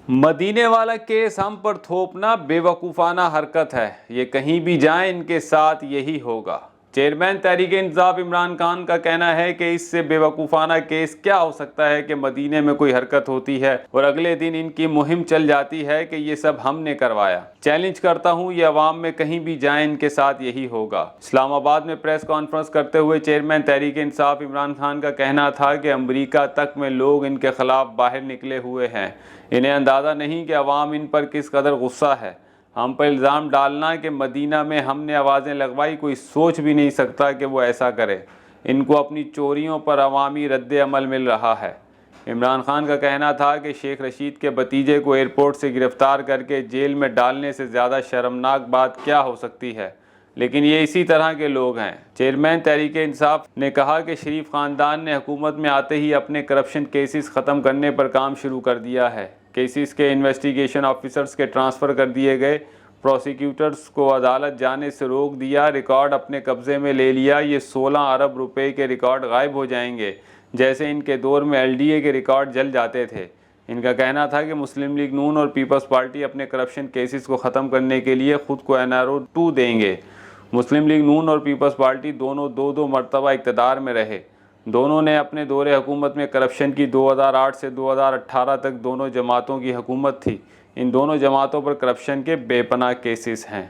مدینے والا کیس ہم پر تھوپنا بے وقوفانہ حرکت ہے، یہ کہیں بھی جائیں ان کے ساتھ یہی ہوگا۔ چیئرمین تحریک انصاف عمران خان کا کہنا ہے کہ اس سے بے وقوفانہ کیس کیا ہو سکتا ہے کہ مدینے میں کوئی حرکت ہوتی ہے اور اگلے دن ان کی مہم چل جاتی ہے کہ یہ سب ہم نے کروایا۔ چیلنج کرتا ہوں یہ عوام میں کہیں بھی جائیں ان کے ساتھ یہی ہوگا۔ اسلام آباد میں پریس کانفرنس کرتے ہوئے چیئرمین تحریک انصاف عمران خان کا کہنا تھا کہ امریکہ تک میں لوگ ان کے خلاف باہر نکلے ہوئے ہیں، انہیں اندازہ نہیں کہ عوام ان پر کس قدر غصہ ہے۔ ہم پر الزام ڈالنا کہ مدینہ میں ہم نے آوازیں لگوائی، کوئی سوچ بھی نہیں سکتا کہ وہ ایسا کرے۔ ان کو اپنی چوریوں پر عوامی رد عمل مل رہا ہے۔ عمران خان کا کہنا تھا کہ شیخ رشید کے بھتیجے کو ایئرپورٹ سے گرفتار کر کے جیل میں ڈالنے سے زیادہ شرمناک بات کیا ہو سکتی ہے، لیکن یہ اسی طرح کے لوگ ہیں۔ چیئرمین تحریک انصاف نے کہا کہ شریف خاندان نے حکومت میں آتے ہی اپنے کرپشن کیسز ختم کرنے پر کام شروع کر دیا ہے۔ کیسز کے انویسٹیگیشن آفیسرز کے ٹرانسفر کر دیے گئے، پروسیکیوٹرز کو عدالت جانے سے روک دیا، ریکارڈ اپنے قبضے میں لے لیا۔ یہ 16 ارب روپے کے ریکارڈ غائب ہو جائیں گے، جیسے ان کے دور میں LDA کے ریکارڈ جل جاتے تھے۔ ان کا کہنا تھا کہ مسلم لیگ نون اور پیپلز پارٹی اپنے کرپشن کیسز کو ختم کرنے کے لیے خود کو NRO 2 دیں گے۔ مسلم لیگ نون اور پیپلز پارٹی دونوں دو مرتبہ اقتدار میں رہے۔ دونوں نے اپنے دور حکومت میں کرپشن کی 2008 سے 2018 تک دونوں جماعتوں کی حکومت تھی۔ ان دونوں جماعتوں پر کرپشن کے بے پناہ کیسز ہیں۔